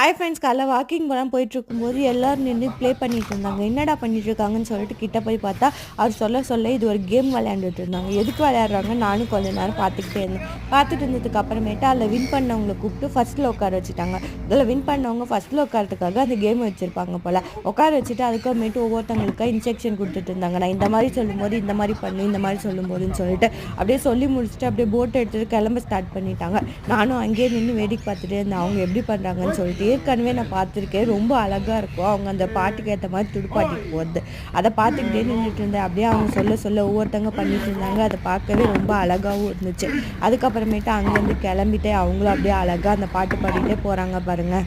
Hi friends, காலைல walking போகலாம் போயிட்டுருக்கும்போது எல்லோரும் நின்று ப்ளே பண்ணிகிட்டு இருந்தாங்க. என்னடா பண்ணிகிட்ருக்காங்கன்னு சொல்லிட்டு கிட்ட போய் பார்த்தா அவர் சொல்ல இது ஒரு கேம் விளையாண்டுட்டு இருந்தாங்க. எதுக்கு விளையாடுறாங்க நானும் கொஞ்ச நேரம் பார்த்துக்கிட்டே இருந்தேன். பார்த்துட்டு இருந்ததுக்கு அப்புறமேட்டு அதில் வின் பண்ணவங்களை கூப்பிட்டு ஃபஸ்ட்டில் உட்கார வச்சுட்டாங்க. அதில் வின் பண்ணவங்க ஃபஸ்ட்டில் உட்காரத்துக்காக அந்த கேம் வச்சுருப்பாங்க போல். உட்கார வச்சுட்டு அதுக்கப்புறமேட்டு ஒவ்வொருத்தவங்களுக்காக இன்ஸ்ட்ரக்ஷன் கொடுத்துட்டு இருந்தாங்க. நான் இந்த மாதிரி சொல்லும்போது இந்த மாதிரி பண்ணு, இந்த மாதிரி சொல்லும்போதுன்னு சொல்லிட்டு அப்படியே சொல்லி முடிச்சுட்டு அப்படியே போட்டை எடுத்துகிட்டு கிளம்ப ஸ்டார்ட் பண்ணிட்டாங்க. நானும் அங்கேயே நின்று வேடிக்கை பார்த்துட்டே இருந்தேன் அவங்க எப்படி பண்ணுறாங்கன்னு சொல்லிட்டு. ஏற்கனவே நான் பார்த்துருக்கேன், ரொம்ப அழகாக இருக்கும். அவங்க அந்த பாட்டுக்கு ஏற்ற மாதிரி துடுப்பாட்டிட்டு போகிறது அதை பார்த்துக்கிட்டே நின்றுட்டு இருந்தேன். அப்படியே அவங்க சொல்ல ஒவ்வொருத்தங்க பண்ணிட்டு இருந்தாங்க. அதை பார்க்கவே ரொம்ப அழகாகவும் இருந்துச்சு. அதுக்கப்புறமேட்டு அங்கேருந்து கிளம்பிட்டு அவங்களும் அப்படியே அழகாக அந்த பாட்டு பாடிட்டே போகிறாங்க பாருங்கள்.